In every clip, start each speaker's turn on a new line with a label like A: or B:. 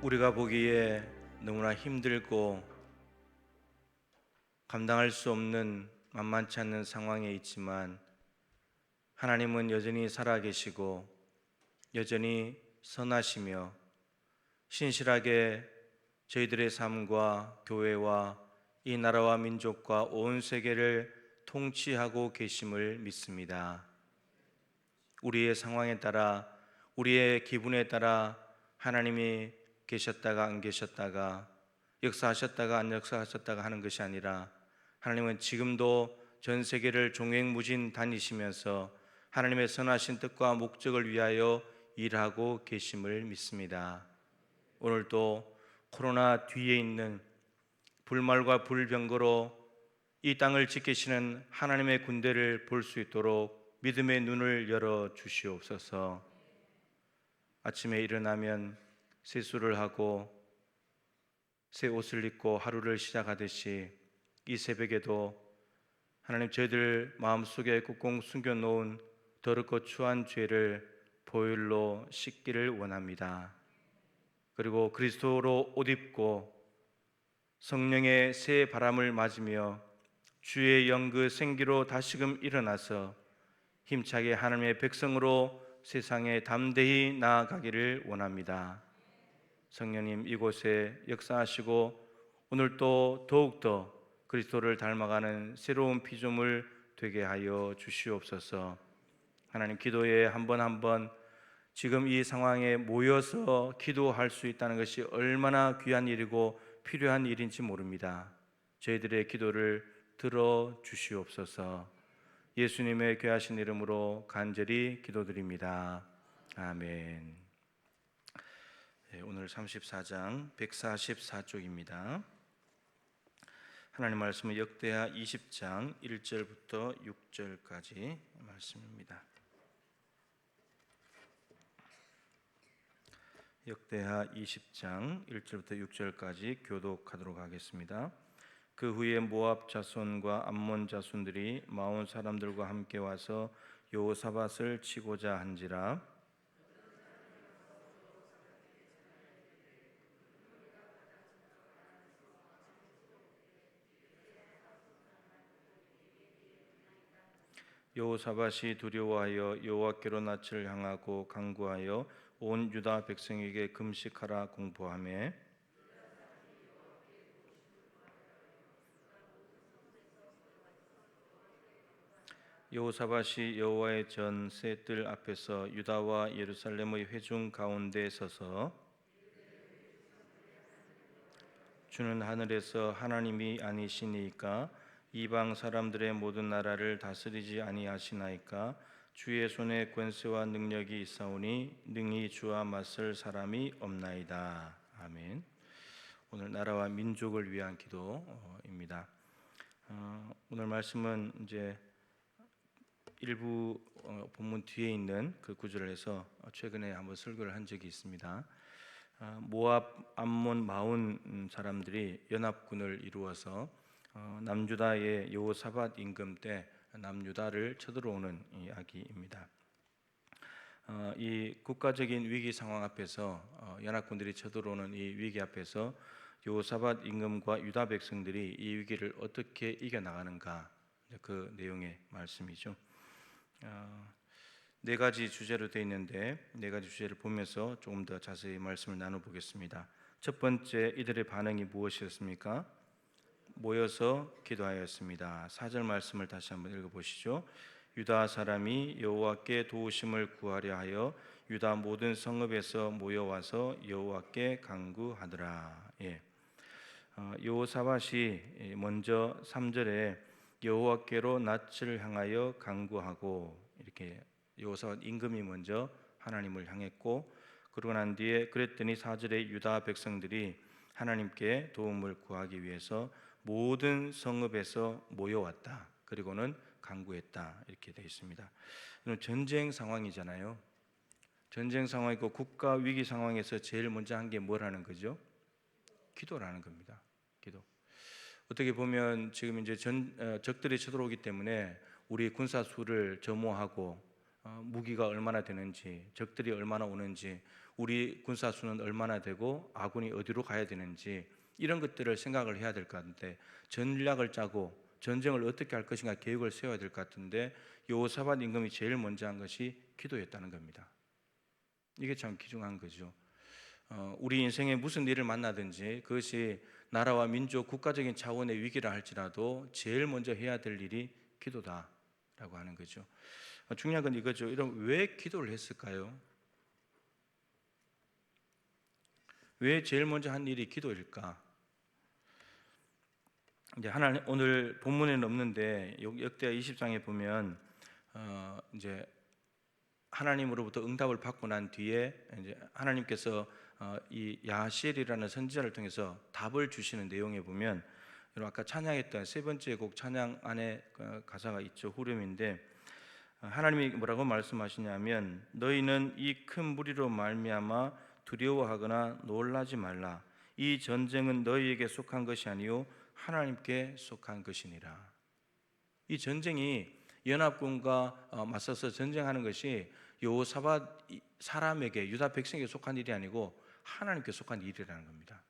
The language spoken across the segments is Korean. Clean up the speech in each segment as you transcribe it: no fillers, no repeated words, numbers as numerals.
A: 우리가 보기에 너무나 힘들고 감당할 수 없는 만만치 않는 상황에 있지만 하나님은 여전히 살아계시고 여전히 선하시며 신실하게 저희들의 삶과 교회와 이 나라와 민족과 온 세계를 통치하고 계심을 믿습니다. 우리의 상황에 따라, 우리의 기분에 따라 하나님이 계셨다가 안 계셨다가, 역사하셨다가 안 역사하셨다가 하는 것이 아니라 하나님은 지금도 전 세계를 종횡무진 다니시면서 하나님의 선하신 뜻과 목적을 위하여 일하고 계심을 믿습니다. 오늘도 코로나 뒤에 있는 불말과 불병거로 이 땅을 지키시는 하나님의 군대를 볼 수 있도록 믿음의 눈을 열어 주시옵소서. 아침에 일어나면 세수를 하고 새 옷을 입고 하루를 시작하듯이 이 새벽에도 하나님, 저희들 마음속에 꾹꾹 숨겨놓은 더럽고 추한 죄를 보혈로 씻기를 원합니다. 그리고 그리스도로 옷 입고 성령의 새 바람을 맞으며 주의 영 그 생기로 다시금 일어나서 힘차게 하나님의 백성으로 세상에 담대히 나아가기를 원합니다. 성령님, 이곳에 역사하시고 오늘도 더욱더 그리스도를 닮아가는 새로운 피조물 되게 하여 주시옵소서. 하나님, 기도에 한 번 한 번 지금 이 상황에 모여서 기도할 수 있다는 것이 얼마나 귀한 일이고 필요한 일인지 모릅니다. 저희들의 기도를 들어 주시옵소서. 예수님의 귀하신 이름으로 간절히 기도드립니다. 아멘. 오늘 34장 144쪽입니다. 하나님 말씀은 역대하 20장 1절부터 6절까지 말씀입니다. 역대하 20장 1절부터 6절까지 교독하도록 하겠습니다. 그 후에 모압 자손과 암몬 자손들이 마온 사람들과 함께 와서 여호사밧을 치고자 한지라. 여호사밧이 두려워하여 여호와께로 낯을 향하고 간구하여 온 유다 백성에게 금식하라 공포하며 여호사밧이 여호와의 전 새 뜰 앞에서 유다와 예루살렘의 회중 가운데 서서 주는 하늘에서 하나님이 아니시니까 이방 사람들의 모든 나라를 다스리지 아니하시나이까 주의 손에 권세와 능력이 있사오니 능히 주와 맞설 사람이 없나이다. 아멘. 오늘 나라와 민족을 위한 기도입니다. 오늘 말씀은 이제 일부 본문 뒤에 있는 그 구절을 해서 최근에 한번 설교를 한 적이 있습니다. 모압, 암몬, 마온 사람들이 연합군을 이루어서 남유다의 여호사밧 임금 때 남유다를 쳐들어오는 이야기입니다. 이 국가적인 위기 상황 앞에서 연합군들이 쳐들어오는 이 위기 앞에서 여호사밧 임금과 유다 백성들이 이 위기를 어떻게 이겨나가는가, 그 내용의 말씀이죠. 네 가지 주제로 되어 있는데 네 가지 주제를 보면서 조금 더 자세히 말씀을 나눠보겠습니다. 첫 번째, 이들의 반응이 무엇이었습니까? 모여서 기도하였습니다. 4절 말씀을 다시 한번 읽어보시죠. 유다 사람이 여호와께 도우심을 구하려 하여 유다 모든 성읍에서 모여와서 여호와께 간구하더라. 여호사밧이 먼저 3절에 여호와께로 낯을 향하여 간구하고, 이렇게 여호사밧 임금이 먼저 하나님을 향했고, 그러고 난 뒤에 그랬더니 4절에 유다 백성들이 하나님께 도움을 구하기 위해서 모든 성읍에서 모여왔다. 그리고는 간구했다. 이렇게 되어 있습니다. 전쟁 상황이잖아요. 전쟁 상황이고 국가 위기 상황에서 제일 먼저 한 게 뭐라는 거죠? 기도라는 겁니다. 기도. 어떻게 보면 지금 이제 적들이 쳐들어오기 때문에 우리 군사 수를 점호하고 무기가 얼마나 되는지, 적들이 얼마나 오는지 우리 군사 수는 얼마나 되고 아군이 어디로 가야 되는지 이런 것들을 생각을 해야 될 것 같은데, 전략을 짜고 전쟁을 어떻게 할 것인가 계획을 세워야 될 것 같은데, 여호사밧 임금이 제일 먼저 한 것이 기도였다는 겁니다. 이게 참 귀중한 거죠. 우리 인생에 무슨 일을 만나든지 그것이 나라와 민족, 국가적인 차원의 위기라 할지라도 제일 먼저 해야 될 일이 기도다라고 하는 거죠. 중요한 건 이거죠. 왜 기도를 했을까요? 왜 제일 먼저 한 일이 기도일까? 이제 하나님, 오늘 본문에는 없는데 역대하 20장에 보면 이제 하나님으로부터 응답을 받고 난 뒤에 이제 하나님께서 이 야하시엘이라는 선지자를 통해서 답을 주시는 내용에 보면, 아까 찬양했던 세 번째 곡 찬양 안에 가사가 있죠. 후렴인데 하나님이 뭐라고 말씀하시냐면, 너희는 이 큰 무리로 말미암아 두려워하거나 놀라지 말라. 이 전쟁은 너희에게 속한 것이 아니요 하나님께 속한 것이니라. 이 전쟁이 연합군과 맞서서 전쟁하는 것이 여호사밧 사람에게, 유다 백성에게 속한 일이 아니고 하나님께 속한 일이라는 겁니다.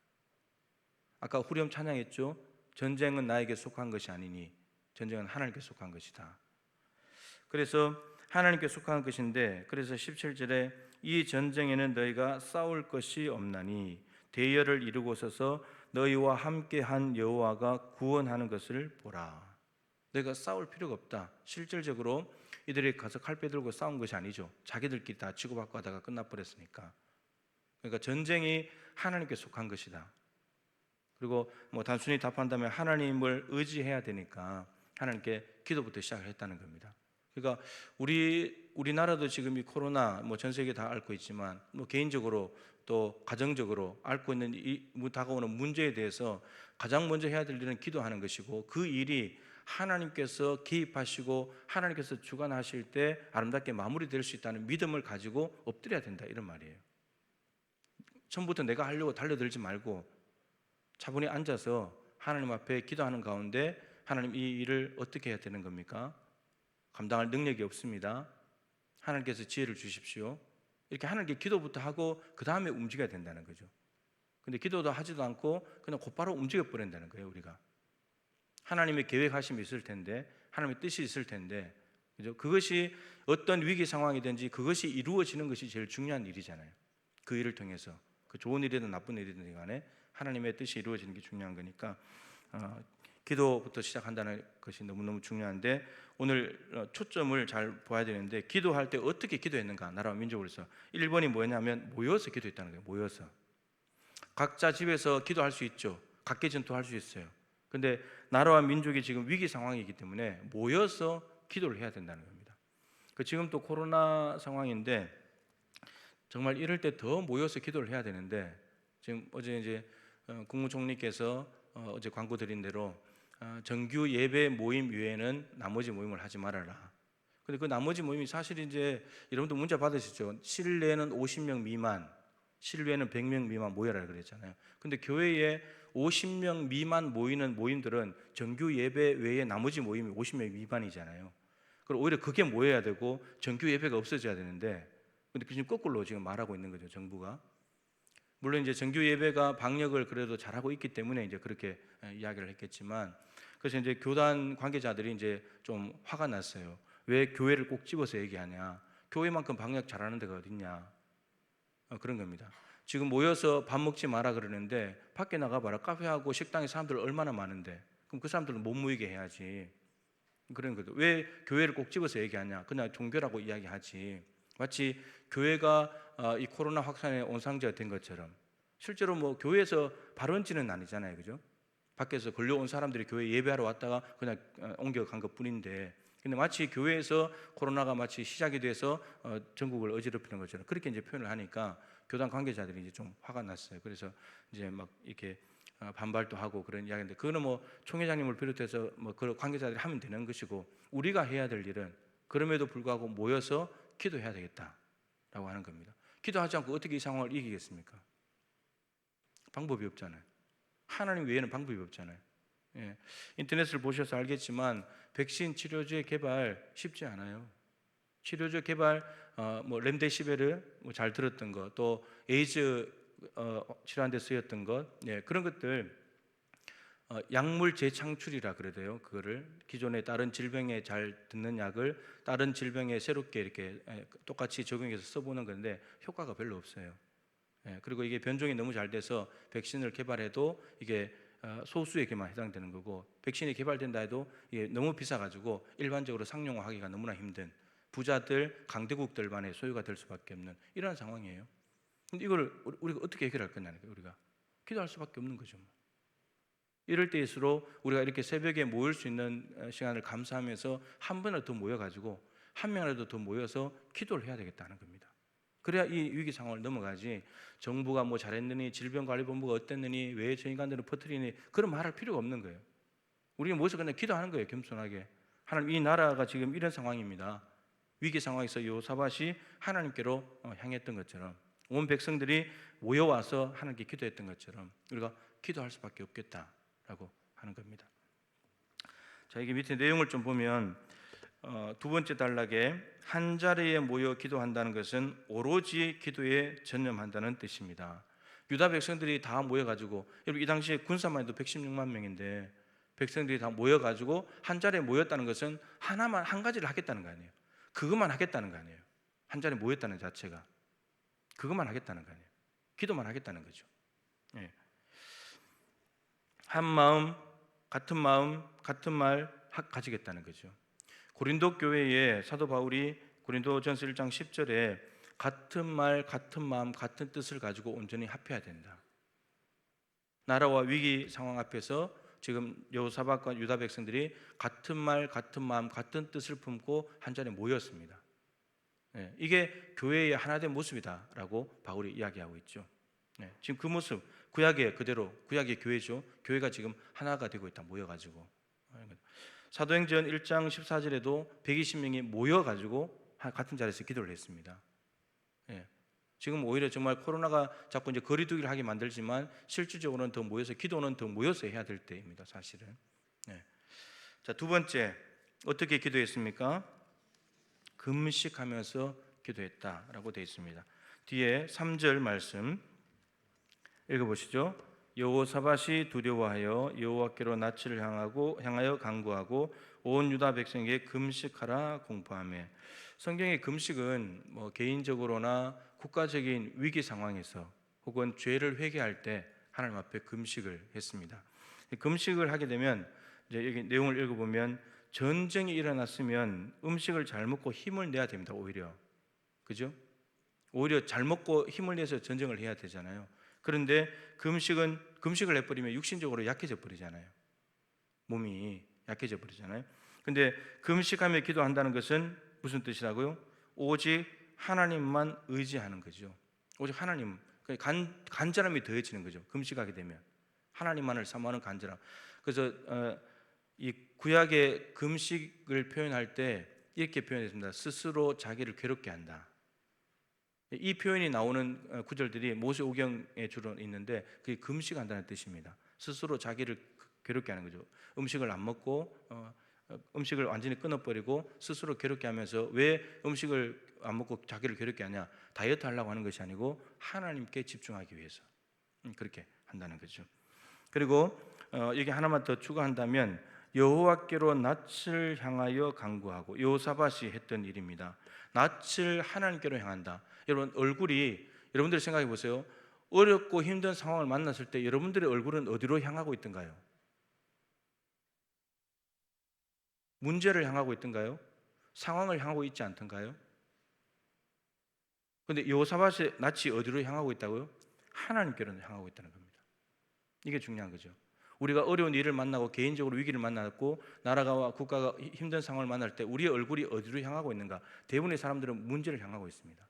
A: 아까 후렴 찬양했죠. 전쟁은 나에게 속한 것이 아니니 전쟁은 하나님께 속한 것이다. 그래서 하나님께 속한 것인데, 그래서 17절에 이 전쟁에는 너희가 싸울 것이 없나니 대열을 이루고 서서 너희와 함께한 여호와가 구원하는 것을 보라. 너희가 싸울 필요가 없다. 실질적으로 이들이 가서 칼빼 들고 싸운 것이 아니죠. 자기들끼리 다 치고받고 하다가 끝나버렸으니까. 그러니까 전쟁이 하나님께 속한 것이다. 그리고 뭐 단순히 답한다면 하나님을 의지해야 되니까 하나님께 기도부터 시작을 했다는 겁니다. 그러니까 우리나라도 지금 이 코로나 뭐 전 세계 다 앓고 있지만, 뭐 개인적으로 또 가정적으로 앓고 있는 이 다가오는 문제에 대해서 가장 먼저 해야 될 일은 기도하는 것이고, 그 일이 하나님께서 개입하시고 하나님께서 주관하실 때 아름답게 마무리될 수 있다는 믿음을 가지고 엎드려야 된다, 이런 말이에요. 처음부터 내가 하려고 달려들지 말고 차분히 앉아서 하나님 앞에 기도하는 가운데, 하나님 이 일을 어떻게 해야 되는 겁니까? 감당할 능력이 없습니다. 하나님께서 지혜를 주십시오. 이렇게 하나님께 기도부터 하고 그 다음에 움직여야 된다는 거죠. 근데 기도도 하지도 않고 그냥 곧바로 움직여 버린다는 거예요. 우리가 하나님의 계획하심이 있을 텐데, 하나님의 뜻이 있을 텐데, 그죠? 그것이 어떤 위기 상황이든지 그것이 이루어지는 것이 제일 중요한 일이잖아요. 그 일을 통해서, 그 좋은 일이든 나쁜 일이든 간에 하나님의 뜻이 이루어지는 게 중요한 거니까 기도부터 시작한다는 것이 너무너무 중요한데, 오늘 초점을 잘 봐야 되는데, 기도할 때 어떻게 기도했는가, 나라와 민족으로서. 1번이 뭐냐면 모여서 기도했다는 거예요. 모여서. 각자 집에서 기도할 수 있죠. 각계 전투할 수 있어요. 근데 나라와 민족이 지금 위기 상황이기 때문에 모여서 기도를 해야 된다는 겁니다. 지금 또 코로나 상황인데 정말 이럴 때 더 모여서 기도를 해야 되는데, 지금 어제 이제 국무총리께서 어제 광고 드린 대로 정규 예배 모임 외에는 나머지 모임을 하지 말아라. 근데 그 나머지 모임이 사실 이제 여러분도 문자 받으시죠. 실내는 50명 미만, 실외는 100명 미만 모여라 그랬잖아요. 근데 교회에 50명 미만 모이는 모임들은 정규 예배 외에 나머지 모임이 50명 미만이잖아요. 그럼 오히려 그게 모여야 되고 정규 예배가 없어져야 되는데, 근데 지금 거꾸로 지금 말하고 있는 거죠, 정부가. 물론 이제 정규 예배가 방역을 그래도 잘하고 있기 때문에 이제 그렇게 이야기를 했겠지만, 그래서 이제 교단 관계자들이 이제 좀 화가 났어요. 왜 교회를 꼭 집어서 얘기하냐? 교회만큼 방역 잘하는 데가 어딨냐? 그런 겁니다. 지금 모여서 밥 먹지 마라 그러는데 밖에 나가봐라. 카페하고 식당에 사람들 얼마나 많은데, 그럼 그 사람들은 못 모이게 해야지. 그런 거죠. 왜 교회를 꼭 집어서 얘기하냐? 그냥 종교라고 이야기하지. 마치 교회가 이 코로나 확산의 온상제가 된 것처럼. 실제로 뭐 교회에서 발원지는 아니잖아요, 그죠? 밖에서 걸려온 사람들이 교회 예배하러 왔다가 그냥 옮겨간 것뿐인데, 근데 마치 교회에서 코로나가 마치 시작이 돼서 전국을 어지럽히는 것처럼 그렇게 이제 표현을 하니까 교단 관계자들이 이제 좀 화가 났어요. 그래서 이제 막 이렇게 반발도 하고 그런 이야기인데, 그거는 뭐 총회장님을 비롯해서 뭐 그런 관계자들이 하면 되는 것이고, 우리가 해야 될 일은 그럼에도 불구하고 모여서 기도해야 되겠다라고 하는 겁니다. 기도하지 않고 어떻게 이 상황을 이기겠습니까? 방법이 없잖아요. 하나님 외에는 방법이 없잖아요. 인터넷을 보셔서 알겠지만 백신 치료제 개발 쉽지 않아요. 치료제 개발, 뭐 렘데시베르 뭐잘 들었던 것, 또 에이즈 치료하는 데 쓰였던 것, 그런 것들 약물 재창출이라 그래도요. 그거를 기존의 다른 질병에 잘 듣는 약을 다른 질병에 새롭게 이렇게 똑같이 적용해서 써보는 건데 효과가 별로 없어요. 그리고 이게 변종이 너무 잘 돼서 백신을 개발해도 이게 소수에게만 해당되는 거고, 백신이 개발된다 해도 이게 너무 비싸가지고 일반적으로 상용화하기가 너무나 힘든 부자들, 강대국들만의 소유가 될 수밖에 없는 이런 상황이에요. 근데 이걸 우리가 어떻게 해결할 거냐는 거예요. 우리가 기도할 수밖에 없는 거죠. 이럴 때일수록 우리가 이렇게 새벽에 모일 수 있는 시간을 감사하면서 한 번이라도 더 모여가지고 한 명이라도 더 모여서 기도를 해야 되겠다는 겁니다. 그래야 이 위기 상황을 넘어가지, 정부가 뭐 잘했느니, 질병관리본부가 어땠느니, 왜 저 인간들은 퍼뜨리니, 그런 말할 필요가 없는 거예요. 우리는 모여서 그냥 기도하는 거예요. 겸손하게. 하나님, 이 나라가 지금 이런 상황입니다. 위기 상황에서 요사밧이 하나님께로 향했던 것처럼, 온 백성들이 모여와서 하나님께 기도했던 것처럼 우리가 기도할 수밖에 없겠다라고 하는 겁니다. 자, 이게 밑에 내용을 좀 보면 두 번째 단락에 한 자리에 모여 기도한다는 것은 오로지 기도에 전념한다는 뜻입니다. 유다 백성들이 다 모여가지고, 여러분 이 당시에 군사만 해도 116만 명인데 백성들이 다 모여가지고 한 자리에 모였다는 것은 하나만, 한 가지를 하겠다는 거 아니에요. 그것만 하겠다는 거 아니에요. 한 자리에 모였다는 자체가 그것만 하겠다는 거 아니에요. 기도만 하겠다는 거죠. 한 마음, 같은 말 가지겠다는 거죠. 고린도 교회에 사도 바울이 고린도전서 1장 10절에 같은 말, 같은 마음, 같은 뜻을 가지고 온전히 합해야 된다. 나라와 위기 상황 앞에서 지금 여호사밧과 유다 백성들이 같은 말, 같은 마음, 같은 뜻을 품고 한 자리에 모였습니다. 이게 교회의 하나된 모습이다라고 바울이 이야기하고 있죠. 지금 그 모습, 구약의 그대로, 구약의 교회죠. 교회가 지금 하나가 되고 있다, 모여가지고. 사도행전 1장 14절에도 120명이 모여가지고 같은 자리에서 기도를 했습니다. 지금 오히려 정말 코로나가 자꾸 이제 거리두기를 하게 만들지만 실질적으로는 더 모여서, 기도는 더 모여서 해야 될 때입니다, 사실은. 자, 두 번째, 어떻게 기도했습니까? 금식하면서 기도했다라고 되어 있습니다. 뒤에 3절 말씀 읽어보시죠. 여호사밧이 두려워하여 여호와께로 낯을 향하여 간구하고 온 유다 백성에게 금식하라 공포하며. 성경의 금식은 뭐 개인적으로나 국가적인 위기 상황에서 혹은 죄를 회개할 때 하나님 앞에 금식을 했습니다. 금식을 하게 되면 이제 여기 내용을 읽어보면 전쟁이 일어났으면 음식을 잘 먹고 힘을 내야 됩니다. 오히려, 그죠? 오히려 잘 먹고 힘을 내서 전쟁을 해야 되잖아요. 그런데 금식을 해버리면 육신적으로 약해져 버리잖아요. 몸이 약해져 버리잖아요. 근데 금식하며 기도한다는 것은 무슨 뜻이라고요? 오직 하나님만 의지하는 거죠. 오직 하나님, 간절함이 더해지는 거죠. 금식하게 되면 하나님만을 사모하는 간절함. 그래서 이 구약의 금식을 표현할 때 이렇게 표현했습니다. 스스로 자기를 괴롭게 한다. 이 표현이 나오는 구절들이 모세오경에 주로 있는데 그게 금식한다는 뜻입니다. 스스로 자기를 괴롭게 하는 거죠. 음식을 안 먹고 음식을 완전히 끊어버리고 스스로 괴롭게 하면서, 왜 음식을 안 먹고 자기를 괴롭게 하냐? 다이어트 하려고 하는 것이 아니고 하나님께 집중하기 위해서 그렇게 한다는 거죠. 그리고 여기 하나만 더 추가한다면 여호와께로 낯을 향하여 간구하고, 여호사밧이 했던 일입니다. 낯을 하나님께로 향한다. 여러분, 여러분들 생각해 보세요. 어렵고 힘든 상황을 만났을 때 여러분들의 얼굴은 어디로 향하고 있던가요? 문제를 향하고 있던가요? 상황을 향하고 있지 않던가요? 그런데 여호사밧의 낯이 어디로 향하고 있다고요? 하나님께로 향하고 있다는 겁니다. 이게 중요한 거죠. 우리가 어려운 일을 만나고 개인적으로 위기를 만났고 나라가 국가가 힘든 상황을 만날 때 우리의 얼굴이 어디로 향하고 있는가? 대부분의 사람들은 문제를 향하고 있습니다.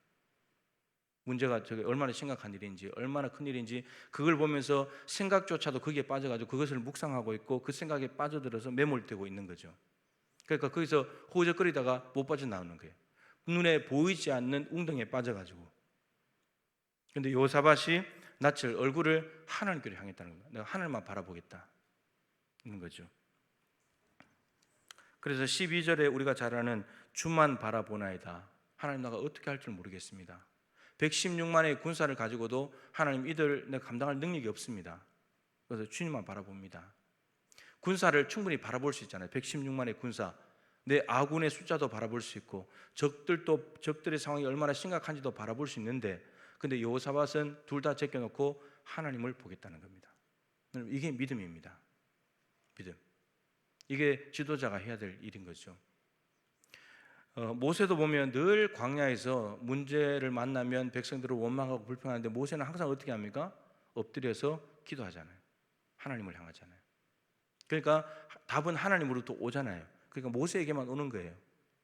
A: 문제가 저게 얼마나 심각한 일인지, 얼마나 큰 일인지 그걸 보면서 생각조차도 거기에 빠져가지고 그것을 묵상하고 있고 그 생각에 빠져들어서 매몰되고 있는 거죠. 그러니까 거기서 호적거리다가 못 빠져나오는 거예요. 눈에 보이지 않는 웅덩이에 빠져가지고. 그런데 여호사밧이 낯을, 얼굴을 하나님께로 향했다는 겁니다. 내가 하늘만 바라보겠다 있는 거죠. 그래서 12절에 우리가 잘 아는 주만 바라보나이다. 하나님 나가 어떻게 할 줄 모르겠습니다. 116만의 군사를 가지고도 하나님 이들 내가 감당할 능력이 없습니다. 그래서 주님만 바라봅니다. 군사를 충분히 바라볼 수 있잖아요. 116만의 군사, 내 아군의 숫자도 바라볼 수 있고 적들의 상황이 얼마나 심각한지도 바라볼 수 있는데, 근데 여호사밧은 둘 다 제껴놓고 하나님을 보겠다는 겁니다. 이게 믿음입니다. 믿음. 이게 지도자가 해야 될 일인 거죠. 모세도 보면 늘 광야에서 문제를 만나면 백성들을 원망하고 불평하는데, 모세는 항상 어떻게 합니까? 엎드려서 기도하잖아요. 하나님을 향하잖아요. 그러니까 답은 하나님으로부터 오잖아요. 그러니까 모세에게만 오는 거예요.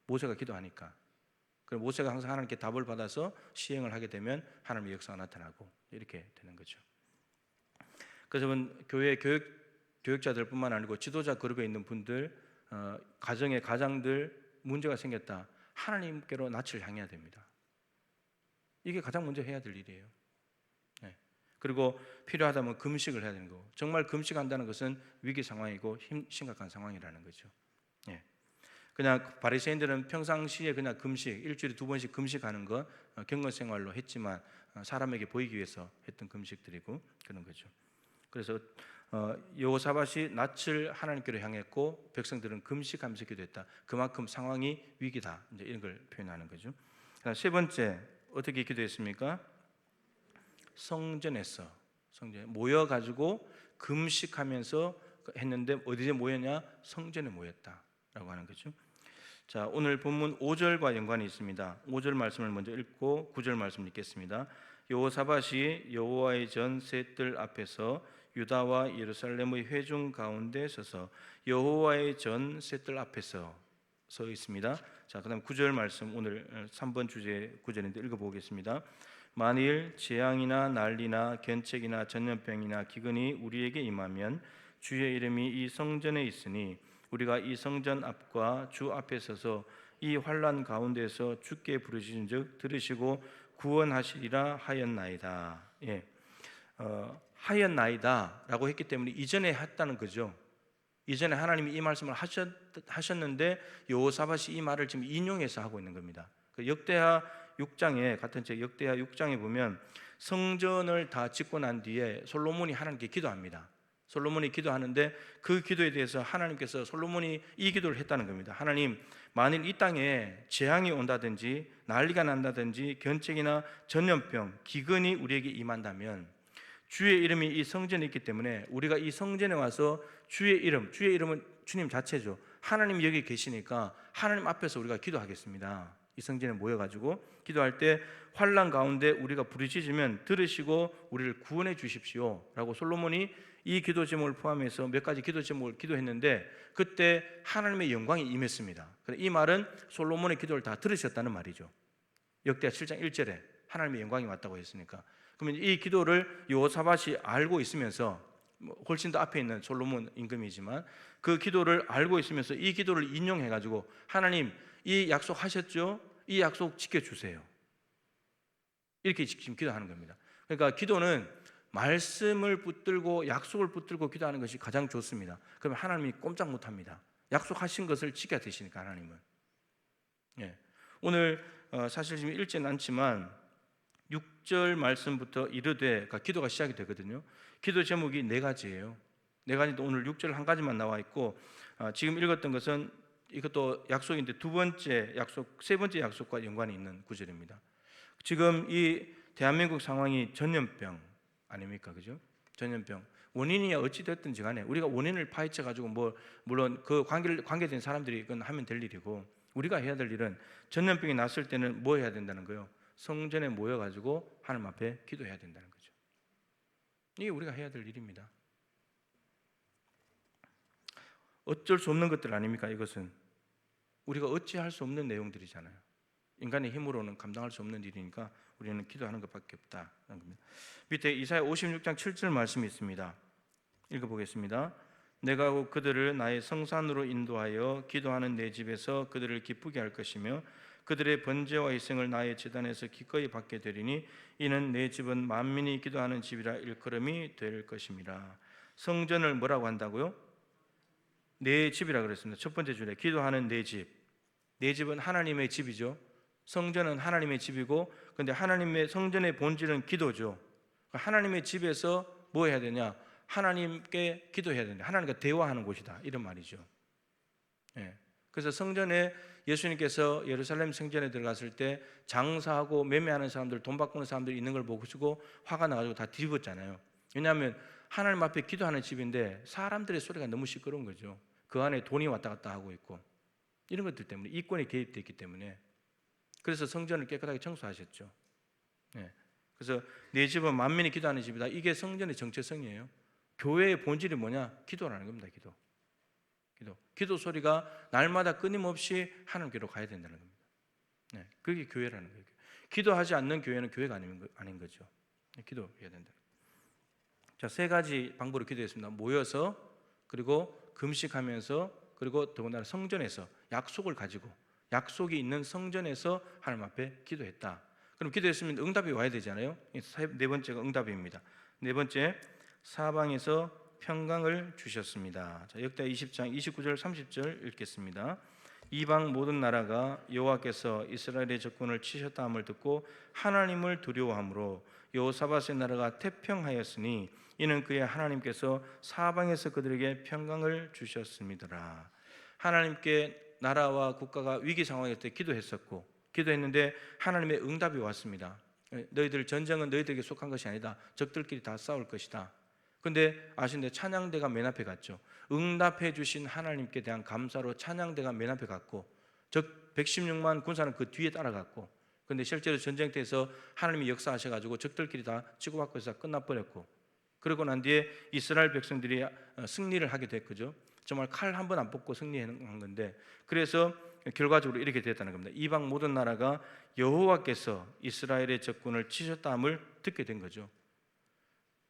A: 모세가 기도하니까. 그럼 모세가 항상 하나님께 답을 받아서 시행을 하게 되면 하나님의 역사가 나타나고 이렇게 되는 거죠. 그래서 교회 교육자들뿐만 아니고 지도자 그룹에 있는 분들, 가정의 가장들 문제가 생겼다, 하나님께로 낯을 향해야 됩니다. 이게 가장 먼저 해야 될 일이에요. 네. 그리고 필요하다면 금식을 해야 되는 거고, 정말 금식한다는 것은 위기 상황이고 심각한 상황이라는 거죠. 네. 그냥 바리새인들은 평상시에 그냥 금식, 일주일에 2번씩 금식하는 거 경건 생활로 했지만 사람에게 보이기 위해서 했던 금식들이고 그런 거죠. 그래서 여호사밧이 낯을 하나님께로 향했고 백성들은 금식하면서 기도했다. 그만큼 상황이 위기다. 이제 이런 걸 표현하는 거죠. 세 번째 어떻게 기도했습니까? 성전에서 모여 가지고 금식하면서 했는데 어디에 모였냐? 성전에 모였다라고 하는 거죠. 자, 오늘 본문 5절과 연관이 있습니다. 5절 말씀을 먼저 읽고 9절 말씀 읽겠습니다. 여호사밧이 여호와의 전 셋들 앞에서 유다와 예루살렘의 회중 가운데 서서 여호와의 전 셋들 앞에서 서 있습니다. 자, 그다음 9절 말씀, 오늘 3번 주제 9절인데 읽어보겠습니다. 만일 재앙이나 난리나 견책이나 전염병이나 기근이 우리에게 임하면 주의 이름이 이 성전에 있으니 우리가 이 성전 앞과 주 앞에 서서 이 환난 가운데서 주께 부르시는즉 들으시고 구원하시리라 하였나이다. 예, 하였나이다라고 했기 때문에 이전에 했다는 거죠. 이전에 하나님이 이 말씀을 하셨는데 여호사밧이 이 말을 지금 인용해서 하고 있는 겁니다. 역대하 6장에 같은 책 역대하 6장에 보면 성전을 다 짓고 난 뒤에 솔로몬이 하나님께 기도합니다. 솔로몬이 기도하는데 그 기도에 대해서 하나님께서 솔로몬이 이 기도를 했다는 겁니다. 하나님, 만일 이 땅에 재앙이 온다든지 난리가 난다든지 견책이나 전염병, 기근이 우리에게 임한다면 주의 이름이 이 성전에 있기 때문에 우리가 이 성전에 와서 주의 이름은 주님 자체죠. 하나님 여기 계시니까 하나님 앞에서 우리가 기도하겠습니다. 이 성전에 모여가지고 기도할 때 환난 가운데 우리가 부르짖으면 들으시고 우리를 구원해 주십시오 라고 솔로몬이 이 기도 제목을 포함해서 몇 가지 기도 제목을 기도했는데 그때 하나님의 영광이 임했습니다. 이 말은 솔로몬의 기도를 다 들으셨다는 말이죠. 역대하 7장 1절에 하나님의 영광이 왔다고 했으니까, 그러면 이 기도를 여호사밧이 알고 있으면서 훨씬 더 앞에 있는 솔로몬 임금이지만 그 기도를 알고 있으면서 이 기도를 인용해가지고 하나님 이 약속하셨죠? 이 약속 지켜주세요. 이렇게 지금 기도하는 겁니다. 그러니까 기도는 말씀을 붙들고 약속을 붙들고 기도하는 것이 가장 좋습니다. 그러면 하나님이 꼼짝 못합니다. 약속하신 것을 지켜야 되시니까 하나님은. 예. 오늘 사실 지금 읽지는 않지만 6절 말씀부터 이르되, 그러니까 기도가 시작이 되거든요. 기도 제목이 4가지예요. 4가지인데 오늘 6절 한 가지만 나와 있고, 지금 읽었던 것은 이것도 약속인데 두 번째 약속, 세 번째 약속과 연관이 있는 구절입니다. 지금 이 대한민국 상황이 전염병 아닙니까? 그죠? 전염병. 원인이 어찌 됐든지 간에 우리가 원인을 파헤쳐 가지고 물론 그 관계된 사람들이 그건 하면 될 일이고, 우리가 해야 될 일은 전염병이 났을 때는 뭐 해야 된다는 거예요? 성전에 모여 가지고 하나님 앞에 기도해야 된다는 거죠. 이게 우리가 해야 될 일입니다. 어쩔 수 없는 것들 아닙니까? 이것은 우리가 어찌할 수 없는 내용들이잖아요. 인간의 힘으로는 감당할 수 없는 일이니까 우리는 기도하는 것밖에 없다는 겁니다. 밑에 이사야 56장 7절 말씀이 있습니다. 읽어보겠습니다. 내가 그들을 나의 성산으로 인도하여 기도하는 내 집에서 그들을 기쁘게 할 것이며 그들의 번제와 희생을 나의 제단에서 기꺼이 받게 되리니 이는 내 집은 만민이 기도하는 집이라 일컬음이 될 것입니다. 성전을 뭐라고 한다고요? 내 집이라 그랬습니다. 첫 번째 줄에 기도하는 내 집. 내 집은 하나님의 집이죠. 성전은 하나님의 집이고, 근데 하나님의 성전의 본질은 기도죠. 하나님의 집에서 뭐 해야 되냐? 하나님께 기도해야 된다. 하나님과 대화하는 곳이다, 이런 말이죠. 예. 그래서 성전에 예수님께서 예루살렘 성전에 들어갔을 때 장사하고 매매하는 사람들, 돈 바꾸는 사람들이 있는 걸 보시고 화가 나가지고 다 뒤집었잖아요. 왜냐하면 하나님 앞에 기도하는 집인데 사람들의 소리가 너무 시끄러운 거죠. 그 안에 돈이 왔다 갔다 하고 있고, 이런 것들 때문에 이권이 개입되어 있기 때문에. 그래서 성전을 깨끗하게 청소하셨죠. 네. 그래서 내 집은 만민이 기도하는 집이다. 이게 성전의 정체성이에요. 교회의 본질이 뭐냐? 기도라는 겁니다. 기도 소리가 날마다 끊임없이 하나님께로 가야 된다는 겁니다. 네. 그게 교회라는 거예요. 기도하지 않는 교회는 교회가 아닌 거죠. 기도해야 된다. 자, 세 가지 방법으로 기도했습니다. 모여서, 그리고 금식하면서, 그리고 더군다나 성전에서 약속을 가지고, 약속이 있는 성전에서 하나님 앞에 기도했다. 그럼 기도했으면 응답이 와야 되잖아요. 네 번째가 응답입니다. 네 번째, 사방에서 평강을 주셨습니다. 자, 역대 20장 29절 30절 읽겠습니다. 이방 모든 나라가 여호와께서 이스라엘의 적군을 치셨다함을 듣고 하나님을 두려워함으로 여호사밧의 나라가 태평하였으니 이는 그의 하나님께서 사방에서 그들에게 평강을 주셨습니다. 하나님께 나라와 국가가 위기 상황일 때 기도했었고, 기도했는데 하나님의 응답이 왔습니다. 너희들 전쟁은 너희들에게 속한 것이 아니다. 적들끼리 다 싸울 것이다. 근데 아시는데 찬양대가 맨 앞에 갔죠. 응답해 주신 하나님께 대한 감사로 찬양대가 맨 앞에 갔고, 적 116만 군사는 그 뒤에 따라갔고, 근데 실제로 전쟁터에서 하나님이 역사하셔가지고 적들끼리 다 치고받고 해서 끝나버렸고, 그러고 난 뒤에 이스라엘 백성들이 승리를 하게 됐죠. 정말 칼 한 번 안 뽑고 승리한 건데, 그래서 결과적으로 이렇게 됐다는 겁니다. 이방 모든 나라가 여호와께서 이스라엘의 적군을 치셨다함을 듣게 된 거죠.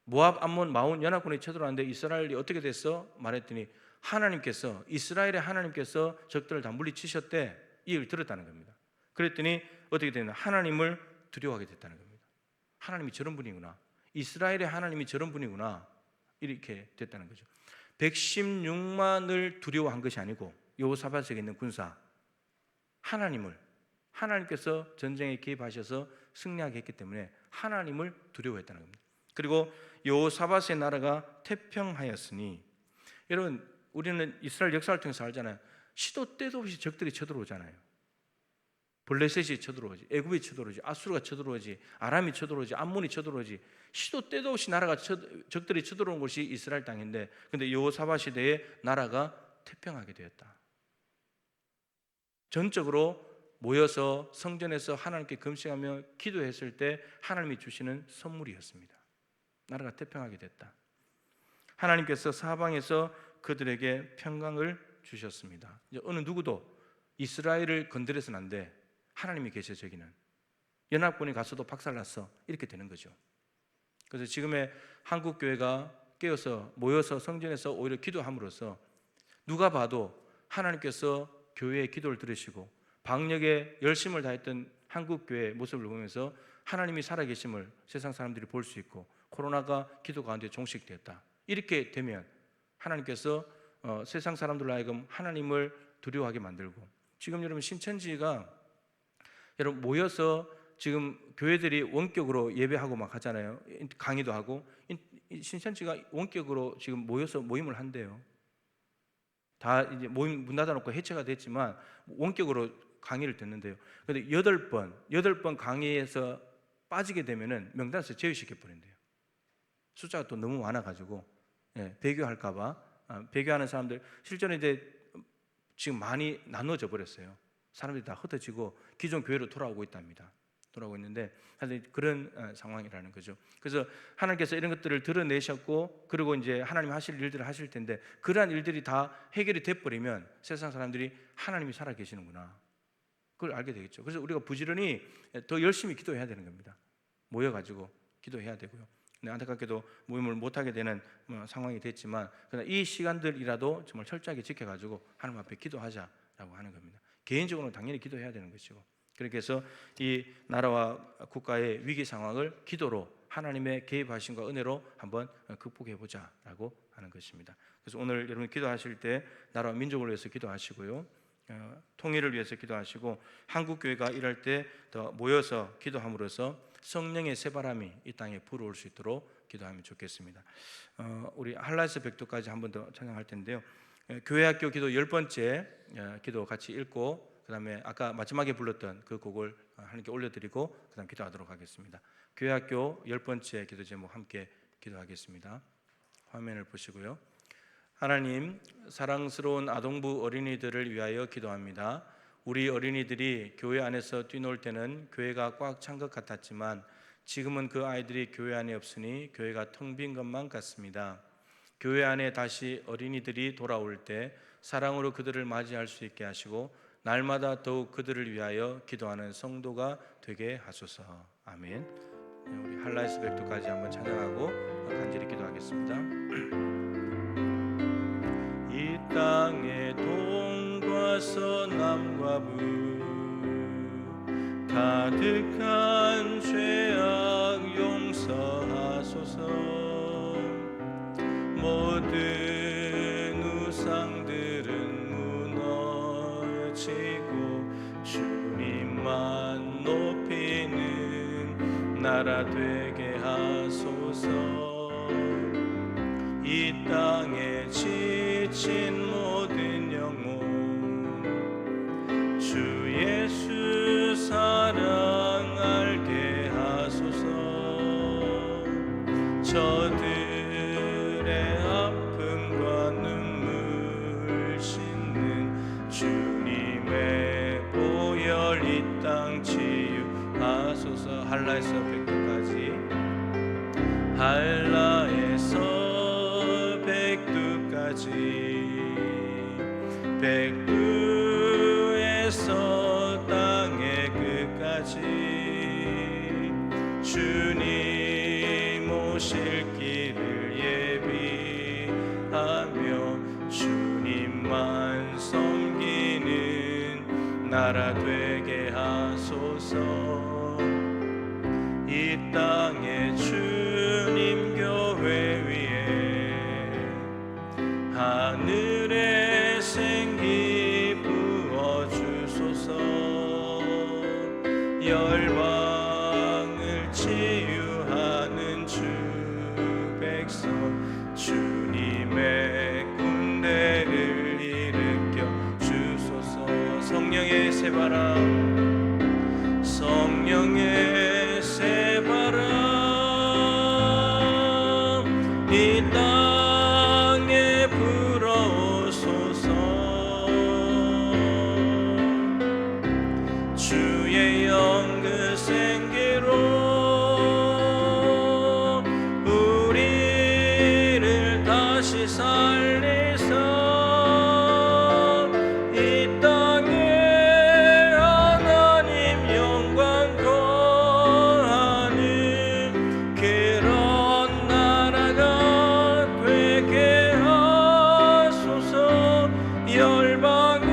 A: 모압, 암몬, 마온 연합군이 쳐들어왔는데 이스라엘이 어떻게 됐어? 말했더니 하나님께서, 이스라엘의 하나님께서 적들을 다 물리치셨대. 이 얘기를 들었다는 겁니다. 그랬더니 어떻게 되나? 하나님을 두려워하게 됐다는 겁니다. 하나님이 저런 분이구나, 이스라엘의 하나님이 저런 분이구나, 이렇게 됐다는 거죠. 116만을 두려워한 것이 아니고, 여호사밧에게 있는 군사, 하나님께서 전쟁에 개입하셔서 승리하게 했기 때문에 하나님을 두려워했다는 겁니다. 그리고 여호사밧의 나라가 태평하였으니, 여러분 우리는 이스라엘 역사를 통해서 알잖아요. 시도 때도 없이 적들이 쳐들어오잖아요. 블레셋이 쳐들어오지, 애굽이 쳐들어오지, 아수르가 쳐들어오지, 아람이 쳐들어오지, 암몬이 쳐들어오지. 시도 때도 없이 적들이 쳐들어온 곳이 이스라엘 땅인데, 근데 여호사밧 시대에 나라가 태평하게 되었다. 전적으로 모여서 성전에서 하나님께 금식하며 기도했을 때 하나님이 주시는 선물이었습니다. 나라가 태평하게 됐다. 하나님께서 사방에서 그들에게 평강을 주셨습니다. 이제 어느 누구도 이스라엘을 건드려서는 안 돼. 하나님이 계셔. 저기는 연합군이 가서도 박살났어. 이렇게 되는 거죠. 그래서 지금의 한국 교회가 깨어서 모여서 성전에서 오히려 기도함으로써 누가 봐도 하나님께서 교회의 기도를 들으시고 방역에 열심을 다했던 한국 교회의 모습을 보면서 하나님이 살아계심을 세상 사람들이 볼 수 있고, 코로나가 기도 가운데 종식되었다. 이렇게 되면 하나님께서 세상 사람들로 하여금 하나님을 두려워하게 만들고, 지금 여러분 신천지가 여러분 모여서 지금 교회들이 원격으로 예배하고 막 하잖아요. 강의도 하고. 신천지가 원격으로 지금 모여서 모임을 한대요. 다 이제 모임 문 닫아놓고 해체가 됐지만 원격으로 강의를 듣는데요. 그런데 8번 강의에서 빠지게 되면은 명단에서 제외시켜 버린대요. 숫자가 또 너무 많아가지고, 배교할까봐. 배교하는 사람들 실제로 이제 지금 많이 나눠져 버렸어요. 사람들이 다 흩어지고 기존 교회로 돌아오고 있답니다. 돌아오고 있는데 그런 상황이라는 거죠. 그래서 하나님께서 이런 것들을 드러내셨고, 그리고 이제 하나님 하실 일들을 하실 텐데, 그러한 일들이 다 해결이 돼버리면 세상 사람들이 하나님이 살아계시는구나, 그걸 알게 되겠죠. 그래서 우리가 부지런히 더 열심히 기도해야 되는 겁니다. 모여가지고 기도해야 되고요. 근데 안타깝게도 모임을 못하게 되는 상황이 됐지만, 그러나 이 시간들이라도 정말 철저하게 지켜가지고 하나님 앞에 기도하자라고 하는 겁니다. 개인적으로는 당연히 기도해야 되는 것이고, 그렇게 해서 이 나라와 국가의 위기 상황을 기도로, 하나님의 개입하심과 은혜로 한번 극복해 보자라고 하는 것입니다. 그래서 오늘 여러분 기도하실 때 나라와 민족을 위해서 기도하시고요, 통일을 위해서 기도하시고 한국 교회가 이럴 때 더 모여서 기도함으로써 성령의 새바람이 이 땅에 불어올 수 있도록 기도하면 좋겠습니다. 우리 할라에서 백도까지 한 번 더 찬양할 텐데요. 교회학교 기도 10번째 기도 같이 읽고 그 다음에 아까 마지막에 불렀던 그 곡을 하나님께 올려드리고 그 다음 기도하도록 하겠습니다. 교회학교 10번째 기도 제목 함께 기도하겠습니다. 화면을 보시고요. 하나님, 사랑스러운 아동부 어린이들을 위하여 기도합니다. 우리 어린이들이 교회 안에서 뛰놀 때는 교회가 꽉 찬 것 같았지만 지금은 그 아이들이 교회 안에 없으니 교회가 텅 빈 것만 같습니다. 교회 안에 다시 어린이들이 돌아올 때 사랑으로 그들을 맞이할 수 있게 하시고 날마다 더욱 그들을 위하여 기도하는 성도가 되게 하소서. 아멘. 우리 할라에서 백도까지 한번 찬양하고 간절히 기도하겠습니다. 이 땅의 동과 서남과 북 가득한 죄악 용서하소서. 모든 우상들은 무너지고 주님만 높이는 나라 되게 하소서. 이 땅에 지친 모든 영혼 주 예수 사랑 알게 하소서. 저들의 아픔과 눈물 씻는 주님의 보혈 이 땅 치유하소서. 할라에서 백두까지 할라에서 백두까지 백두에서 땅의 끝까지 주님 오실 길을 예비하며 주님만 섬기는 나라 되게 하소서. 이 땅에 주님 교회 위에 하늘의 생기 부어주소서. 열방을 치유하는 주 백성 주님의 군대를 일으켜 주소서. 성령의 새바람 성령의 새바람 이 땅에 불어오소서. 주의 영 그 생기로 우리를 다시 살리사 이 땅에 하나님 영광 거하는 그런 나라가 되게 하소서. 열방에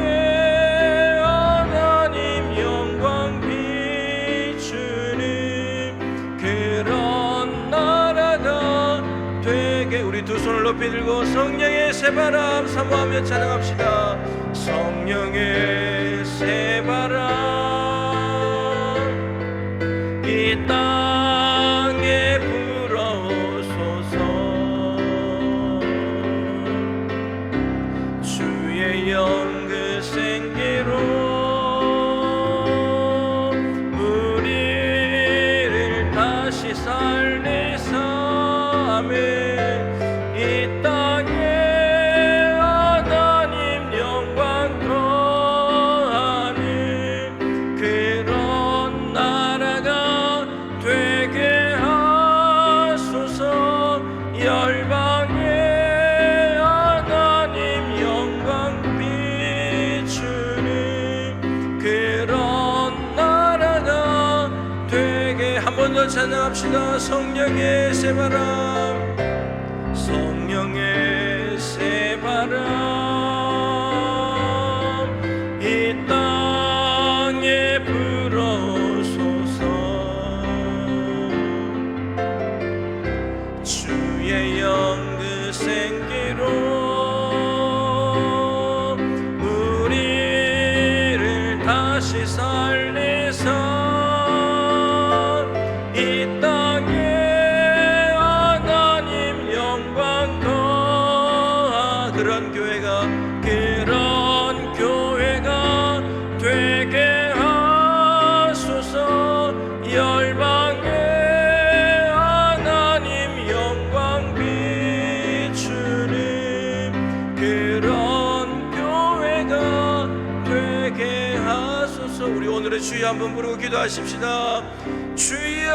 A: 하나님 영광 비추는 그런 나라가 되게. 우리 두 손을 높이 들고 성령의 새바람 사모하며 찬양합시다. 성령의 새바람 이 땅에 불어오소서. 주의 영 그 생기로 우리를 다시 살리사. 아멘. 이 땅에 하나님 영광 거하는 그런 나라가 되게 하소서. 열방에 하나님 영광 비추는 그런 나라가 되게. 한 번 더 찬양합시다. 성령의 새바람 성령의 새바람 이 땅에 불어오소서. 주의 영 그 생기로 우리를 그런 교회가 되게 하소서. 열방에 하나님 영광 비추는 그런 교회가 되게 하소서. 우리 오늘의 주여 한번 부르고 기도하십시다. 주여